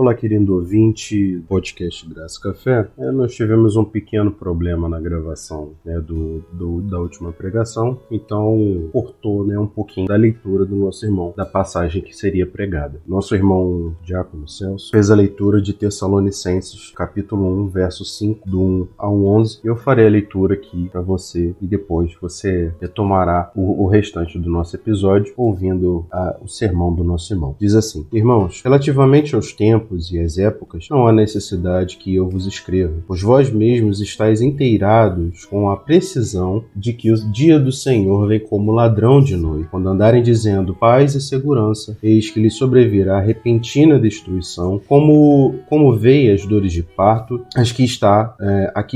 Olá, querido ouvinte do podcast Graça Café. Nós tivemos um pequeno problema na gravação da última pregação, então cortou um pouquinho da leitura do nosso irmão, da passagem que seria pregada. Nosso irmão Diácono Celso fez a leitura de Tessalonicenses, capítulo 1, verso 5, do 1 ao 11. Eu farei a leitura aqui para você e depois você retomará o restante do nosso episódio ouvindo o sermão do nosso irmão. Diz assim: Irmãos, relativamente aos tempos e às épocas, não há necessidade que eu vos escreva, pois vós mesmos estáis inteirados com a precisão de que o dia do Senhor vem como ladrão de noite. Quando andarem dizendo paz e segurança, eis que lhes sobrevirá repentina destruição, como veias dores de parto, aqui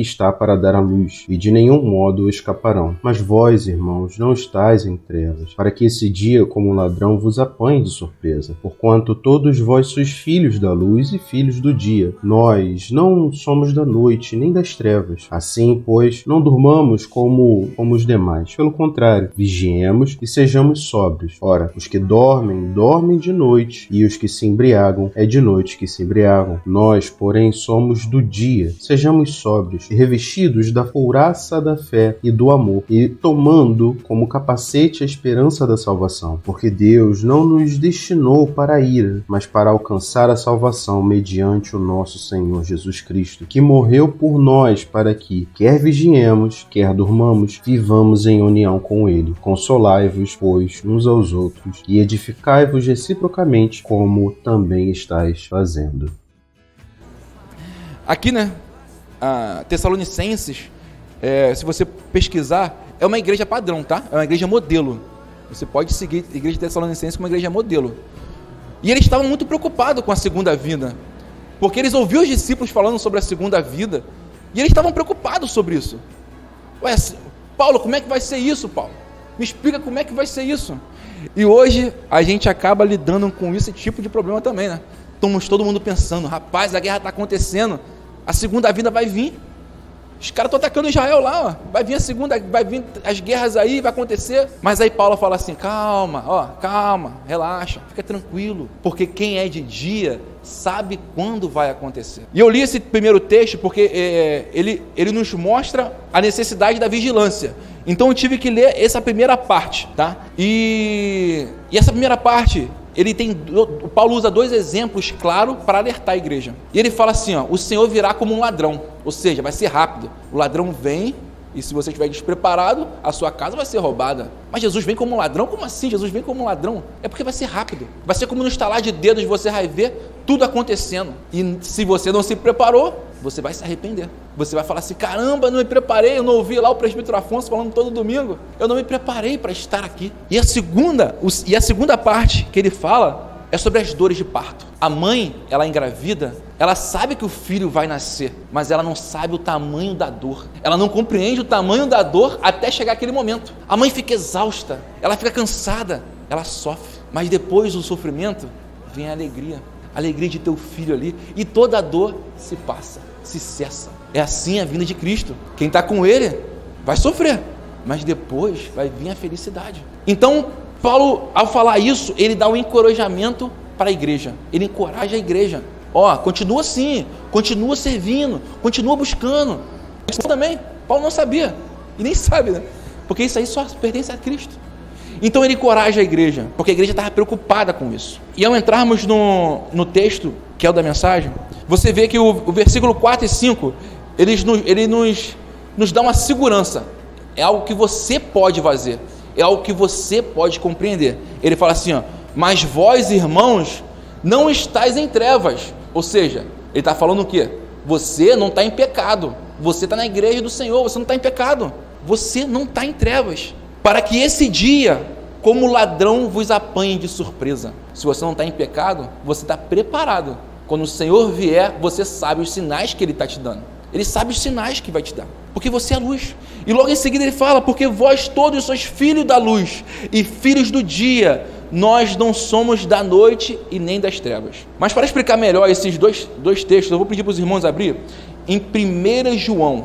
está para dar à luz, e de nenhum modo escaparão. Mas vós, irmãos, não estáis em trevas, para que esse dia como ladrão vos apanhe de surpresa, porquanto todos vós sois filhos da luz e filhos do dia. Nós não somos da noite nem das trevas. Assim, pois, não durmamos como os demais. Pelo contrário, vigiemos e sejamos sóbrios. Ora, os que dormem, dormem de noite, e os que se embriagam, é de noite que se embriagam. Nós, porém, somos do dia. Sejamos sóbrios e revestidos da couraça da fé e do amor, e tomando como capacete a esperança da salvação. Porque Deus não nos destinou para a ira, mas para alcançar a salvação mediante o nosso Senhor Jesus Cristo, que morreu por nós para que, quer vigiemos, quer durmamos, vivamos em união com Ele. Consolai-vos, pois, uns aos outros, e edificai-vos reciprocamente, como também estáis fazendo. Aqui, a Tessalonicenses, se você pesquisar, é uma igreja padrão, tá? É uma igreja modelo. Você pode seguir a igreja de Tessalonicenses como uma igreja modelo. E eles estavam muito preocupados com a segunda vinda, porque eles ouviam os discípulos falando sobre a segunda vida, e eles estavam preocupados sobre isso. Ué, Paulo, como é que vai ser isso, Paulo? Me explica como é que vai ser isso. E hoje a gente acaba lidando com esse tipo de problema também, né? Estamos todo mundo pensando, rapaz, a guerra está acontecendo, a segunda vinda vai vir. Os caras estão atacando Israel lá, ó. Vai vir as guerras aí, vai acontecer. Mas aí Paulo fala assim, calma, relaxa, fica tranquilo. Porque quem é de dia sabe quando vai acontecer. E eu li esse primeiro texto porque ele nos mostra a necessidade da vigilância. Então eu tive que ler essa primeira parte, tá? E essa primeira parte, o Paulo usa dois exemplos claros para alertar a igreja. E ele fala assim, o Senhor virá como um ladrão, ou seja, vai ser rápido. O ladrão vem, e se você estiver despreparado, a sua casa vai ser roubada. Mas Jesus vem como um ladrão? Como assim Jesus vem como um ladrão? É porque vai ser rápido. Vai ser como no estalar de dedos, você vai ver tudo acontecendo. E se você não se preparou, você vai se arrepender. Você vai falar assim, caramba, não me preparei, eu não ouvi lá o presbítero Afonso falando todo domingo. Eu não me preparei para estar aqui. E a segunda parte que ele fala é sobre as dores de parto. A mãe, ela engravida, ela sabe que o filho vai nascer, mas ela não sabe o tamanho da dor. Ela não compreende o tamanho da dor até chegar aquele momento. A mãe fica exausta, ela fica cansada, ela sofre. Mas depois do sofrimento, vem a alegria de ter o filho ali, e toda a dor se passa, se cessa. É assim a vinda de Cristo. Quem está com Ele vai sofrer, mas depois vai vir a felicidade. Então, Paulo, ao falar isso, ele dá um encorajamento para a igreja. Ele encoraja a igreja. Continua assim, continua servindo, continua buscando. Também, Paulo não sabia, e nem sabe, né? Porque isso aí só pertence a Cristo. Então ele encoraja a igreja, porque a igreja estava preocupada com isso. E ao entrarmos no texto, que é o da mensagem, você vê que o versículo 4 e 5, ele nos dá uma segurança. É algo que você pode fazer, é algo que você pode compreender. Ele fala assim, mas vós, irmãos, não estáis em trevas. Ou seja, ele está falando o quê? Você não está em pecado, você está na igreja do Senhor, você não está em pecado, você não está em trevas, para que esse dia, como ladrão, vos apanhe de surpresa. Se você não está em pecado, você está preparado. Quando o Senhor vier, você sabe os sinais que Ele está te dando. Ele sabe os sinais que vai te dar, porque você é luz. E logo em seguida ele fala, porque vós todos sois filhos da luz e filhos do dia. Nós não somos da noite e nem das trevas. Mas para explicar melhor esses dois textos, eu vou pedir para os irmãos abrir em 1 João,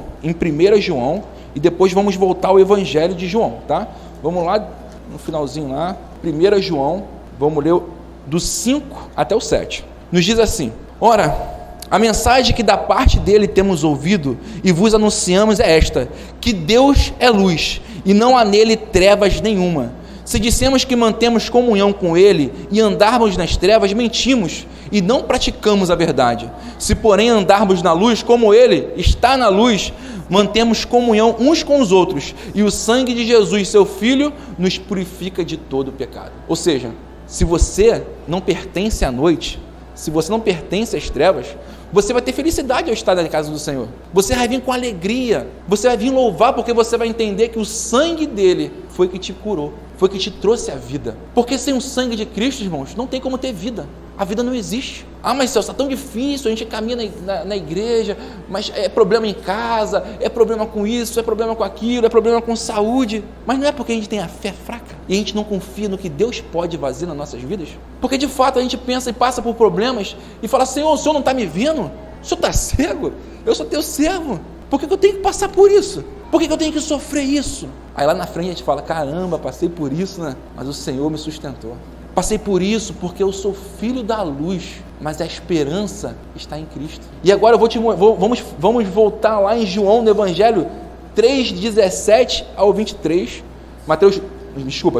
e depois vamos voltar ao Evangelho de João, tá? Vamos lá, no finalzinho lá, 1 João, vamos ler do 5 até o 7. Nos diz assim, Ora, a mensagem que da parte dele temos ouvido e vos anunciamos é esta, que Deus é luz, e não há nele trevas nenhuma. Se dissemos que mantemos comunhão com ele e andarmos nas trevas, mentimos e não praticamos a verdade. Se porém andarmos na luz, como ele está na luz, mantemos comunhão uns com os outros, e o sangue de Jesus, seu Filho, nos purifica de todo pecado. Ou seja, se você não pertence à noite, se você não pertence às trevas, você vai ter felicidade ao estar na casa do Senhor. Você vai vir com alegria, você vai vir louvar, porque você vai entender que o sangue dele foi que te curou, foi que te trouxe a vida. Porque sem o sangue de Cristo, irmãos, não tem como ter vida. A vida não existe. Ah, mas Celso, está tão difícil, a gente caminha na igreja, mas é problema em casa, é problema com isso, é problema com aquilo, é problema com saúde. Mas não é porque a gente tem a fé fraca e a gente não confia no que Deus pode fazer nas nossas vidas? Porque de fato a gente pensa e passa por problemas e fala, Senhor, o Senhor não está me vendo? O Senhor está cego? Eu sou teu servo. Por que eu tenho que passar por isso? Por que eu tenho que sofrer isso? Aí lá na frente a gente fala, caramba, passei por isso, né? Mas o Senhor me sustentou. Passei por isso porque eu sou filho da luz, mas a esperança está em Cristo. E agora vamos voltar lá em João, no Evangelho 3, 17 ao 23.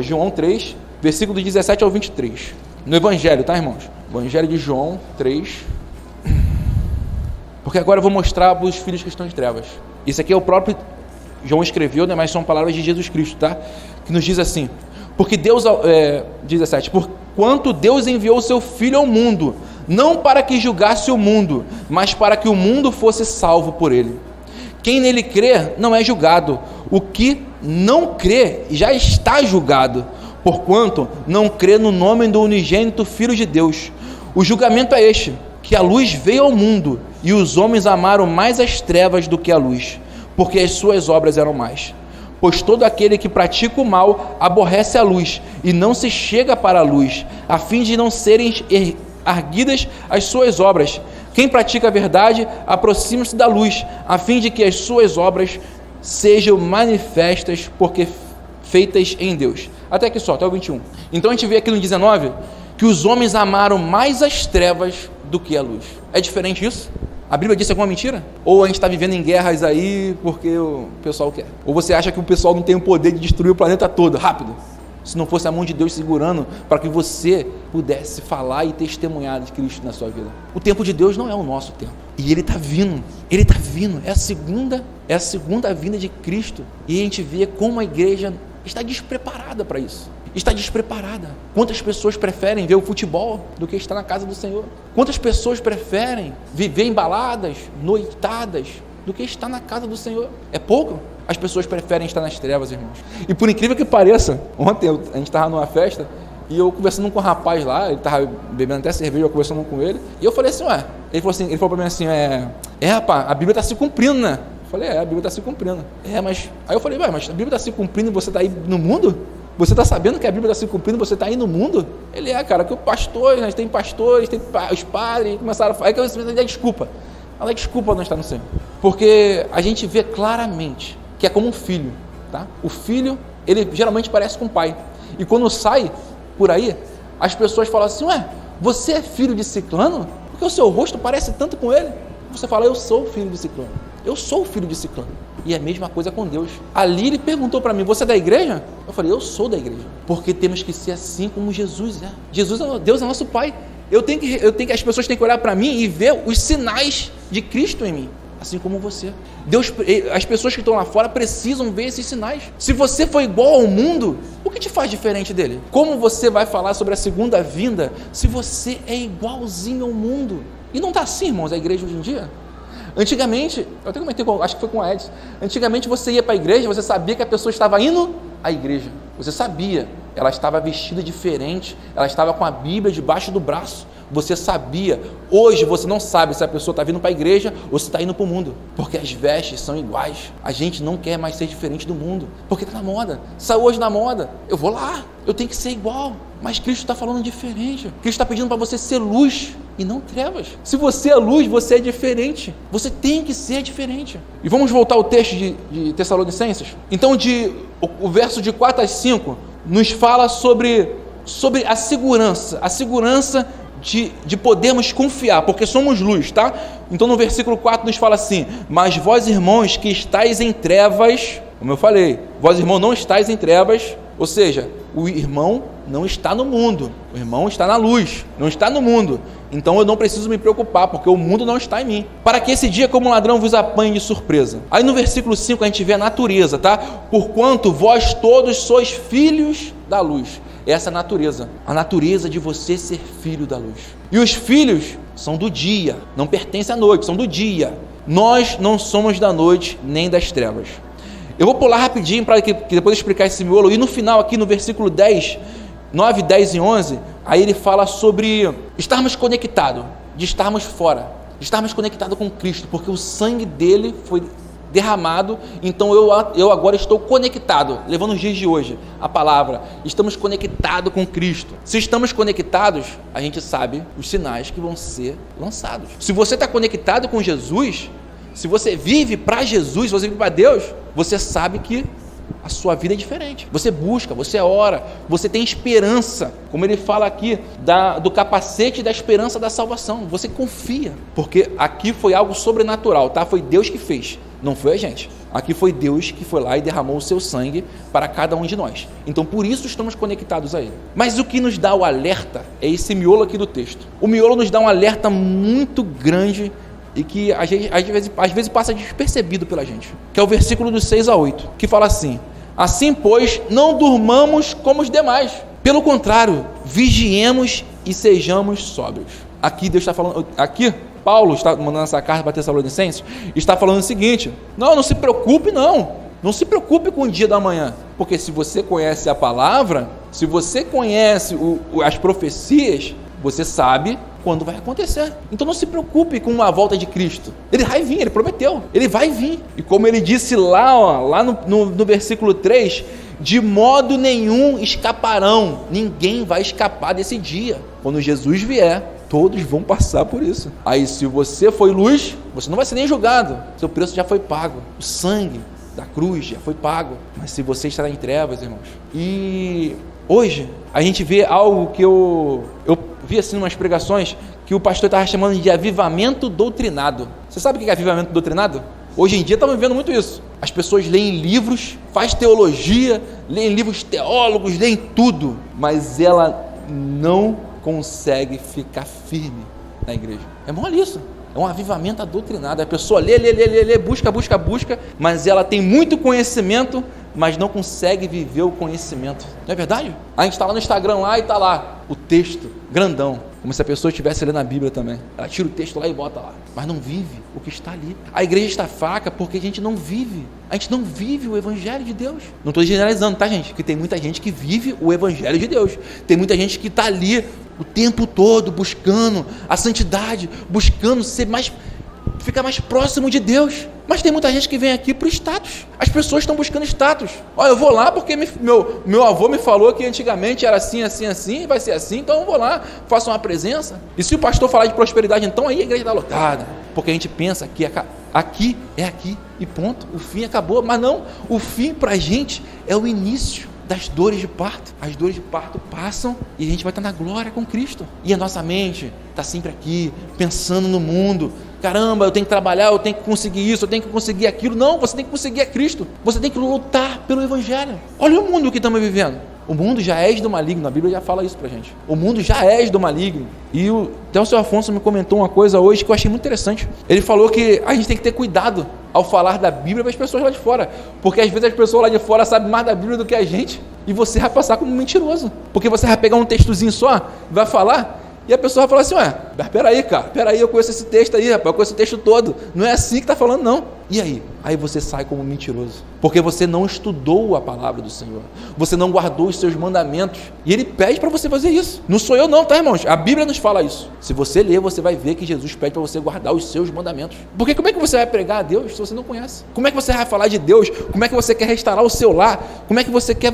João 3, versículo 17 ao 23. No Evangelho, tá, irmãos? Evangelho de João 3. Porque agora eu vou mostrar para os filhos que estão em trevas. Isso aqui é o próprio João escreveu, né? Mas são palavras de Jesus Cristo, tá? Que nos diz assim, porque Deus, 17, porquanto Deus enviou o seu Filho ao mundo, não para que julgasse o mundo, mas para que o mundo fosse salvo por ele. Quem nele crê não é julgado, o que não crê já está julgado, porquanto não crê no nome do unigênito Filho de Deus. O julgamento é este, que a luz veio ao mundo, e os homens amaram mais as trevas do que a luz, porque as suas obras eram más. Pois todo aquele que pratica o mal aborrece a luz e não se chega para a luz, a fim de não serem arguidas as suas obras. Quem pratica a verdade aproxima-se da luz, a fim de que as suas obras sejam manifestas, porque feitas em Deus. Até aqui só, até o 21. Então a gente vê aqui no 19 que os homens amaram mais as trevas do que a luz. É diferente isso? A Bíblia disse alguma mentira? Ou a gente está vivendo em guerras aí porque o pessoal quer? Ou você acha que o pessoal não tem o poder de destruir o planeta todo, rápido? Se não fosse a mão de Deus segurando para que você pudesse falar e testemunhar de Cristo na sua vida. O tempo de Deus não é o nosso tempo. E Ele está vindo. Ele está vindo. É a segunda vinda de Cristo. E a gente vê como a igreja está despreparada para isso. Está despreparada. Quantas pessoas preferem ver o futebol do que estar na casa do Senhor? Quantas pessoas preferem viver em baladas, noitadas, do que estar na casa do Senhor? É pouco? As pessoas preferem estar nas trevas, irmãos. E por incrível que pareça, ontem a gente estava numa festa e eu conversando com um rapaz lá, ele estava bebendo até cerveja, eu conversando com ele, e eu falei assim, ele falou para mim assim, rapaz, a Bíblia está se cumprindo, né? Eu falei, a Bíblia está se cumprindo. Mas aí eu falei, mas a Bíblia está se cumprindo e você está aí no mundo? Você está sabendo que a Bíblia está se cumprindo, você está aí no mundo? Ele cara, que o pastor, nós tem pastores, tem os padres, começaram a falar, aí que eu dei desculpa. Ela desculpa não estar no Senhor. Porque a gente vê claramente que é como um filho, tá? O filho, ele geralmente parece com o pai. E quando sai por aí, as pessoas falam assim, você é filho de ciclano? Porque o seu rosto parece tanto com ele. Você fala, eu sou filho de ciclano. Eu sou filho de ciclano. E é a mesma coisa com Deus. Ali ele perguntou para mim, você é da igreja? Eu falei, eu sou da igreja. Porque temos que ser assim como Jesus é. Deus é nosso Pai. As pessoas têm que olhar para mim e ver os sinais de Cristo em mim. Assim como você. As pessoas que estão lá fora precisam ver esses sinais. Se você for igual ao mundo, o que te faz diferente dele? Como você vai falar sobre a segunda vinda se você é igualzinho ao mundo? E não está assim, irmãos, a igreja hoje em dia? Antigamente, eu até comentei, acho que foi com a Edson, antigamente você ia para a igreja, você sabia que a pessoa estava indo à igreja. Você sabia, ela estava vestida diferente, ela estava com a Bíblia debaixo do braço. Você sabia. Hoje você não sabe se a pessoa está vindo para a igreja ou se está indo para o mundo, porque as vestes são iguais. A gente não quer mais ser diferente do mundo, porque está na moda. Saiu hoje na moda, eu vou lá, eu tenho que ser igual. Mas Cristo está falando diferente. Cristo está pedindo para você ser luz e não trevas. Se você é luz, você é diferente. Você tem que ser diferente. E vamos voltar ao texto de Tessalonicenses. Então, o verso de 4 a 5 nos fala sobre a segurança de podermos confiar, porque somos luz, tá? Então no versículo 4 nos fala assim: mas vós, irmãos, que estáis em trevas, como eu falei, vós, irmãos, não estáis em trevas, ou seja, o irmão não está no mundo, o irmão está na luz, não está no mundo. Então eu não preciso me preocupar, porque o mundo não está em mim. Para que esse dia como ladrão vos apanhe de surpresa. Aí no versículo 5 a gente vê a natureza, tá? Porquanto vós todos sois filhos da luz. Essa natureza, a natureza de você ser filho da luz. E os filhos são do dia, não pertencem à noite, são do dia. Nós não somos da noite nem das trevas. Eu vou pular rapidinho para que depois eu explicar esse miolo. E no final aqui no versículo 10, 9, 10 e 11, aí ele fala sobre estarmos conectados, de estarmos fora, de estarmos conectados com Cristo, porque o sangue dele foi derramado, então eu agora estou conectado, levando os dias de hoje, a palavra, estamos conectados com Cristo. Se estamos conectados, a gente sabe os sinais que vão ser lançados. Se você está conectado com Jesus, se você vive para Jesus, se você vive para Deus, você sabe que a sua vida é diferente. Você busca, você ora, você tem esperança, como ele fala aqui, do capacete da esperança da salvação. Você confia, porque aqui foi algo sobrenatural, tá? Foi Deus que fez, não foi a gente. Aqui foi Deus que foi lá e derramou o seu sangue para cada um de nós. Então por isso estamos conectados a Ele. Mas o que nos dá o alerta é esse miolo aqui do texto. O miolo nos dá um alerta muito grande e que às vezes passa despercebido pela gente, que é o versículo dos 6 a 8, que fala assim: assim pois, não durmamos como os demais, pelo contrário, vigiemos e sejamos sóbrios. Aqui Deus está falando, aqui Paulo está mandando essa carta para Tessalonicenses, está falando o seguinte: não se preocupe não se preocupe com o dia da manhã, porque se você conhece a palavra, se você conhece as profecias, você sabe quando vai acontecer. Então não se preocupe com a volta de Cristo. Ele vai vir, ele prometeu, ele vai vir. E como ele disse lá no versículo 3, de modo nenhum escaparão, ninguém vai escapar desse dia. Quando Jesus vier, todos vão passar por isso. Aí se você foi luz, você não vai ser nem julgado, seu preço já foi pago, o sangue da cruz já foi pago. Mas se você está em trevas, irmãos, e hoje a gente vê algo que eu vi assim em umas pregações, que o pastor estava chamando de avivamento doutrinado. Você sabe o que é avivamento doutrinado? Hoje em dia estamos vivendo muito isso. As pessoas leem livros, faz teologia, leem livros teólogos, leem tudo, mas ela não consegue ficar firme na igreja. É mole isso. É um avivamento doutrinado. A pessoa lê, busca, mas ela tem muito conhecimento, mas não consegue viver o conhecimento. Não é verdade? A gente está lá no Instagram lá e está lá o texto grandão, como se a pessoa estivesse lendo a Bíblia também. Ela tira o texto lá e bota lá, mas não vive o que está ali. A igreja está fraca porque a gente não vive o Evangelho de Deus. Não estou generalizando, tá, gente? Que tem muita gente que vive o Evangelho de Deus. Tem muita gente que está ali o tempo todo buscando a santidade, buscando ficar mais próximo de Deus. Mas tem muita gente que vem aqui para o status. As pessoas estão buscando status. Eu vou lá porque meu avô me falou que antigamente era assim, e vai ser assim, então eu vou lá, faço uma presença. E se o pastor falar de prosperidade, então aí a igreja está lotada. Porque a gente pensa que aqui é aqui e ponto, o fim acabou. Mas não, o fim para a gente é o início das dores de parto. As dores de parto passam e a gente vai estar na glória com Cristo. E a nossa mente está sempre aqui, pensando no mundo. Caramba, eu tenho que trabalhar, eu tenho que conseguir isso, eu tenho que conseguir aquilo. Não, você tem que conseguir a Cristo. Você tem que lutar pelo Evangelho. Olha o mundo que estamos vivendo. O mundo já é do maligno, a Bíblia já fala isso pra gente. O mundo já é do maligno. E até o seu Afonso me comentou uma coisa hoje que eu achei muito interessante. Ele falou que a gente tem que ter cuidado ao falar da Bíblia para as pessoas lá de fora. Porque às vezes as pessoas lá de fora sabem mais da Bíblia do que a gente. E você vai passar como mentiroso. Porque você vai pegar um textozinho só, vai falar, e a pessoa vai falar assim: mas peraí, cara, eu conheço esse texto aí, rapaz, eu conheço o texto todo. Não é assim que está falando, não. E aí? Aí você sai como mentiroso. Porque você não estudou a palavra do Senhor. Você não guardou os seus mandamentos. E Ele pede para você fazer isso. Não sou eu não, tá, irmãos? A Bíblia nos fala isso. Se você ler, você vai ver que Jesus pede para você guardar os seus mandamentos. Porque como é que você vai pregar a Deus se você não conhece? Como é que você vai falar de Deus? Como é que você quer restaurar o seu lar? Como é que você quer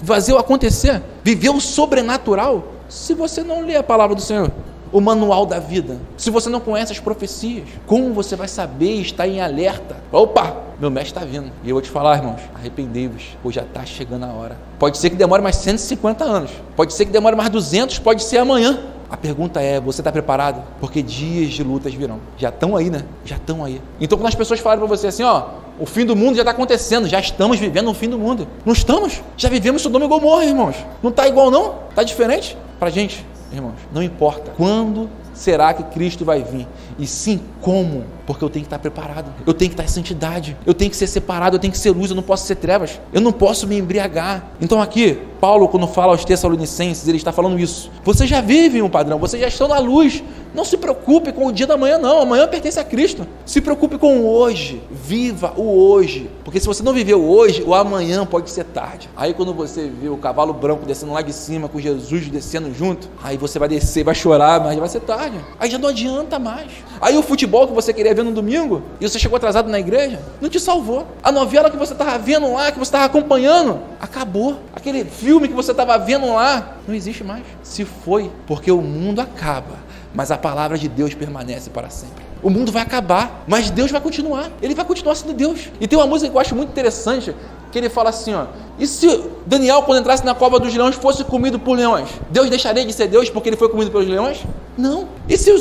fazer o acontecer? Viver o sobrenatural? Se você não lê a palavra do Senhor, o manual da vida, se você não conhece as profecias, como você vai saber estar em alerta? Opa, meu mestre está vindo. E eu vou te falar, irmãos, arrependei-vos, pois já está chegando a hora. Pode ser que demore mais 150 anos, pode ser que demore mais 200, pode ser amanhã. A pergunta é, você está preparado? Porque dias de lutas virão. Já estão aí, né? Já estão aí. Então quando as pessoas falam para você assim, ó, o fim do mundo já está acontecendo, já estamos vivendo o fim do mundo. Não estamos? Já vivemos Sodoma e Gomorra, irmãos. Não está igual não? Está diferente? Pra gente, irmãos, não importa. Quando será que Cristo vai vir? E sim, como? Porque eu tenho que estar preparado, eu tenho que estar em santidade, eu tenho que ser separado, eu tenho que ser luz, eu não posso ser trevas, eu não posso me embriagar. Então aqui, Paulo, quando fala aos Tessalonicenses, ele está falando isso. Vocês já vivem um padrão, vocês já estão na luz. Não se preocupe com o dia da manhã, não. Amanhã pertence a Cristo. Se preocupe com o hoje. Viva o hoje. Porque se você não viver o hoje, o amanhã pode ser tarde. Aí quando você vê o cavalo branco descendo lá de cima, com Jesus descendo junto, aí você vai descer, vai chorar, mas vai ser tarde. Aí já não adianta mais. Aí o futebol que você queria ver no domingo, e você chegou atrasado na igreja, não te salvou. A novela que você estava vendo lá, que você estava acompanhando, acabou. Aquele filme que você estava vendo lá, não existe mais. Se foi, porque o mundo acaba, mas a palavra de Deus permanece para sempre. O mundo vai acabar, mas Deus vai continuar. Ele vai continuar sendo Deus. E tem uma música que eu acho muito interessante, que ele fala assim, ó, e se Daniel, quando entrasse na cova dos leões, fosse comido por leões? Deus deixaria de ser Deus porque ele foi comido pelos leões? Não. E se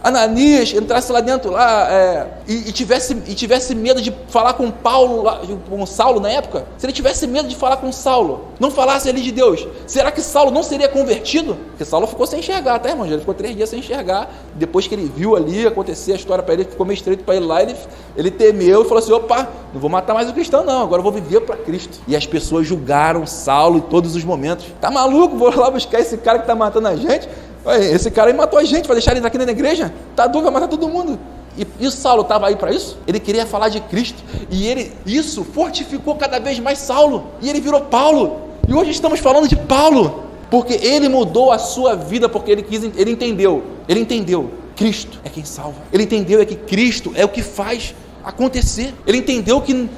Ananias entrasse lá dentro e tivesse medo de falar com Paulo, com Saulo na época? Se ele tivesse medo de falar com Saulo, não falasse ali de Deus, será que Saulo não seria convertido? Porque Saulo ficou sem enxergar, tá, irmão? Ele ficou 3 dias sem enxergar. Depois que ele viu ali acontecer a história para ele, ficou meio estreito para ele lá, ele temeu e falou assim, opa, não vou matar mais o cristão não, agora eu vou viver para Cristo. E as pessoas julgaram Saulo em todos os momentos. Tá maluco? Vou lá buscar esse cara que tá matando a gente? Esse cara aí matou a gente, vai deixar ele aqui na igreja? Tá doido, vai matar todo mundo. E Saulo estava aí para isso? Ele queria falar de Cristo. E isso fortificou cada vez mais Saulo. E ele virou Paulo. E hoje estamos falando de Paulo. Porque ele mudou a sua vida, porque ele entendeu. Cristo é quem salva. Ele entendeu que Cristo é o que faz acontecer. Ele entendeu que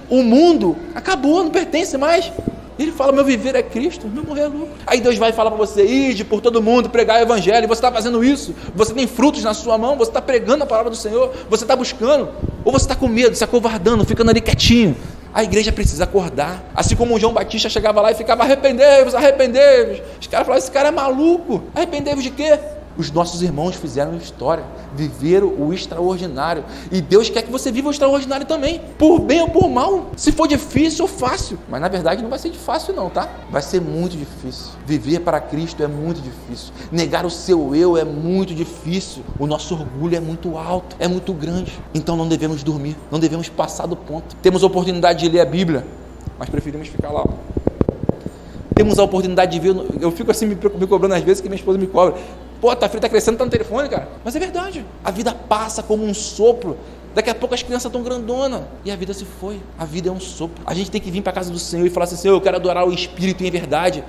o mundo acabou, não pertence mais. Ele fala, meu viver é Cristo, meu morrer é lucro. Aí Deus vai falar para você, ide por todo mundo, pregar o evangelho, você está fazendo isso, você tem frutos na sua mão, você está pregando a palavra do Senhor, você está buscando, ou você está com medo, se acovardando, ficando ali quietinho. A igreja precisa acordar, assim como o João Batista chegava lá e ficava, arrependei-vos. Os caras falavam, esse cara é maluco, arrependei-vos de quê? Os nossos irmãos fizeram história, viveram o extraordinário, e Deus quer que você viva o extraordinário também, por bem ou por mal, se for difícil ou fácil, mas na verdade não vai ser fácil não, tá? Vai ser muito difícil, viver para Cristo é muito difícil, negar o seu eu é muito difícil, o nosso orgulho é muito alto, é muito grande, então não devemos dormir, não devemos passar do ponto. Temos a oportunidade de ler a Bíblia, mas preferimos ficar lá. Temos a oportunidade de ver, eu fico assim me cobrando às vezes que minha esposa me cobra, pô, tua filha tá crescendo, tá no telefone, cara. Mas é verdade. A vida passa como um sopro. Daqui a pouco as crianças estão grandonas. E a vida se foi. A vida é um sopro. A gente tem que vir para a casa do Senhor e falar assim, Senhor, eu quero adorar o Espírito em verdade.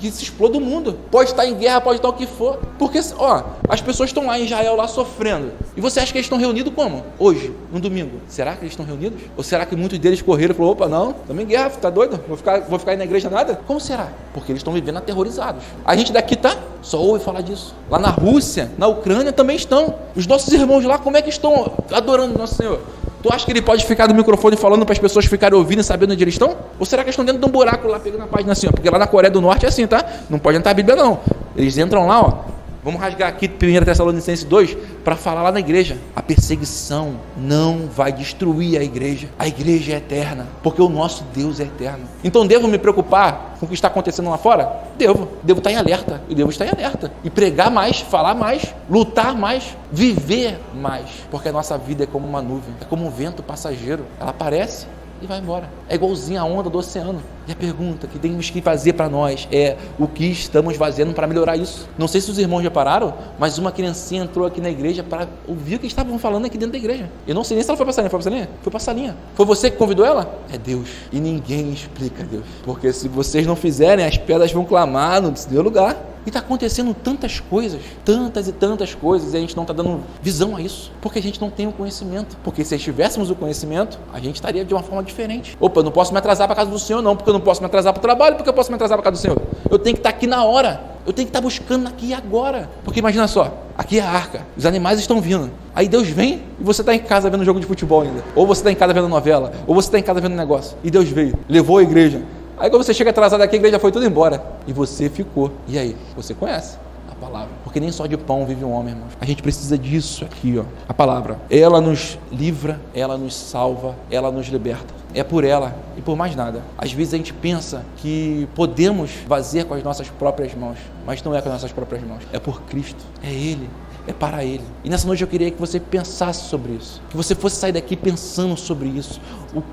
Que se exploda o mundo. Pode estar em guerra, pode estar o que for. Porque, as pessoas estão lá em Israel, lá sofrendo. E você acha que eles estão reunidos como? Hoje, no domingo. Será que eles estão reunidos? Ou será que muitos deles correram e falaram, opa, não, estamos em guerra, tá doido? Vou ficar aí na igreja nada? Como será? Porque eles estão vivendo aterrorizados. A gente daqui só ouve falar disso. Lá na Rússia, na Ucrânia também estão. Os nossos irmãos lá, como é que estão adorando o nosso Senhor? Tu acha que ele pode ficar no microfone falando para as pessoas ficarem ouvindo e sabendo onde eles estão? Ou será que eles estão dentro de um buraco lá, pegando a página assim, ó? Porque lá na Coreia do Norte é assim, tá? Não pode entrar a Bíblia, não. Eles entram lá, ó. Vamos rasgar aqui 1 Tessalonicenses 2 para falar lá na igreja. A perseguição não vai destruir a igreja. A igreja é eterna, porque o nosso Deus é eterno. Então devo me preocupar com o que está acontecendo lá fora? Devo estar em alerta. E devo estar em alerta. E pregar mais, falar mais, lutar mais, viver mais. Porque a nossa vida é como uma nuvem, é como um vento passageiro. Ela aparece e vai embora. É igualzinho a onda do oceano. E a pergunta que temos que fazer para nós é o que estamos fazendo para melhorar isso. Não sei se os irmãos já pararam, mas uma criancinha entrou aqui na igreja para ouvir o que estavam falando aqui dentro da igreja. Eu não sei nem se ela foi para a salinha. Foi para a salinha? Foi para a salinha. Foi você que convidou ela? É Deus. E ninguém explica Deus. Porque se vocês não fizerem, as pedras vão clamar no seu lugar. E está acontecendo tantas coisas, tantas e tantas coisas, e a gente não está dando visão a isso, porque a gente não tem o conhecimento. Porque se tivéssemos o conhecimento, a gente estaria de uma forma diferente. Opa, eu não posso me atrasar para a casa do Senhor, não, porque eu não posso me atrasar para o trabalho, porque eu posso me atrasar para a casa do Senhor. Eu tenho que estar aqui na hora, eu tenho que estar buscando aqui e agora. Porque imagina só, aqui é a arca, os animais estão vindo. Aí Deus vem e você está em casa vendo jogo de futebol ainda. Ou você está em casa vendo novela, ou você está em casa vendo negócio. E Deus veio, levou a igreja. Aí quando você chega atrasado aqui, a igreja foi tudo embora. E você ficou. E aí? Você conhece a palavra. Porque nem só de pão vive um homem, irmãos. A gente precisa disso aqui, ó. A palavra. Ela nos livra, ela nos salva, ela nos liberta. É por ela e por mais nada. Às vezes a gente pensa que podemos fazer com as nossas próprias mãos, mas não é com as nossas próprias mãos. É por Cristo. É Ele. É para Ele. E nessa noite eu queria que você pensasse sobre isso. Que você fosse sair daqui pensando sobre isso.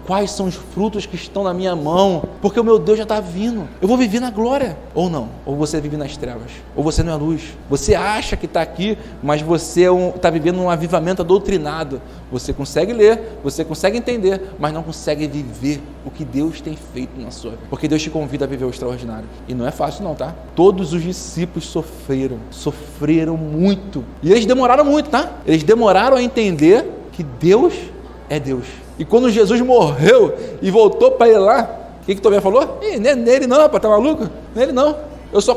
Quais são os frutos que estão na minha mão? Porque o meu Deus já está vindo. Eu vou viver na glória. Ou não. Ou você vive nas trevas. Ou você não é luz. Você acha que está aqui, mas você está vivendo um avivamento doutrinado. Você consegue ler, você consegue entender, mas não consegue viver o que Deus tem feito na sua vida. Porque Deus te convida a viver o extraordinário. E não é fácil não, tá? Todos os discípulos sofreram muito. E eles demoraram muito, tá? Eles demoraram a entender que Deus é Deus. E quando Jesus morreu e voltou para ele lá, o que Tomé falou? Não é nele não, rapaz, tá maluco? Nele não. Eu só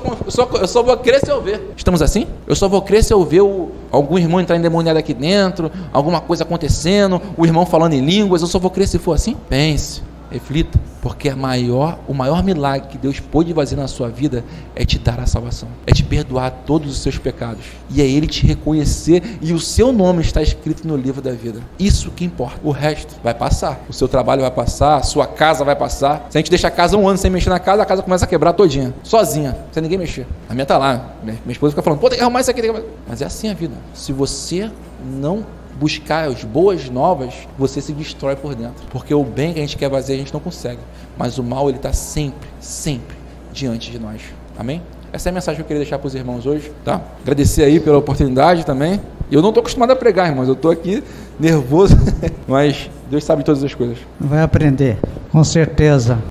vou crer se eu ver. Estamos assim? Eu só vou crer se eu ver algum irmão entrar endemoniado aqui dentro, alguma coisa acontecendo, o irmão falando em línguas, eu só vou crer se for assim? Pense, reflita, porque o maior milagre que Deus pôde fazer na sua vida é te dar a salvação, é te perdoar todos os seus pecados, e é Ele te reconhecer, e o seu nome está escrito no livro da vida. Isso que importa. O resto vai passar, o seu trabalho vai passar, a sua casa vai passar. Se a gente deixar a casa um ano sem mexer na casa, a casa começa a quebrar todinha, sozinha, sem ninguém mexer. A minha tá lá, minha esposa fica falando, pô, tem que arrumar isso aqui, mas é assim a vida. Se você não buscar as boas novas, você se destrói por dentro, porque o bem que a gente quer fazer a gente não consegue, mas o mal ele está sempre diante de nós. Amém? Essa é a mensagem que eu queria deixar para os irmãos hoje, tá? Agradecer aí pela oportunidade também. Eu não estou acostumado a pregar, irmãos, eu estou aqui nervoso, mas Deus sabe todas as coisas. Vai aprender, com certeza.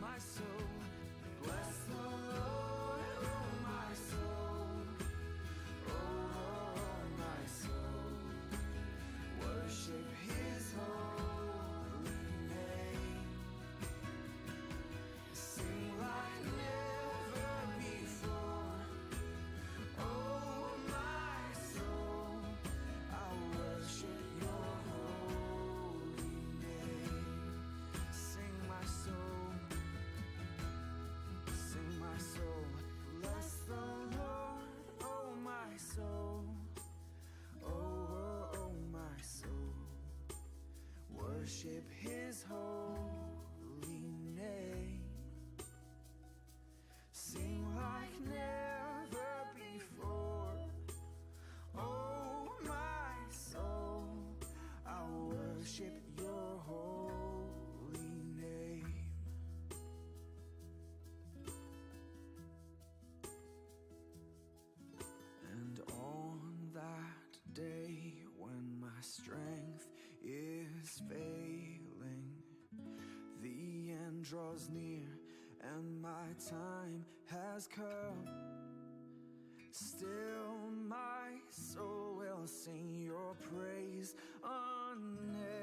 Worship His holy name. Sing like never before. Oh my soul, I worship your holy name. And on that day when my strength is failing, the end draws near and my time has come. Still my soul will sing your praise unending.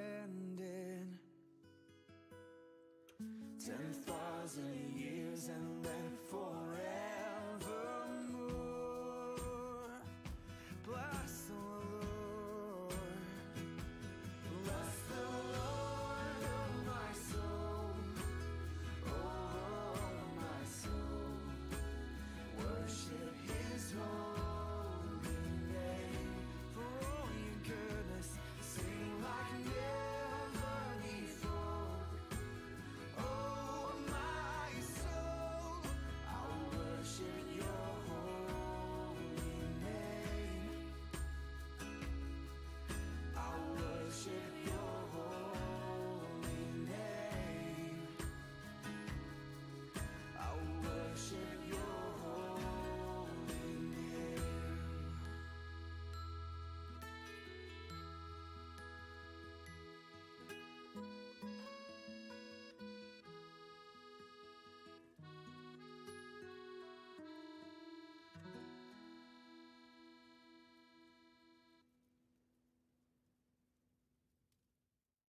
10,000 years and then forever.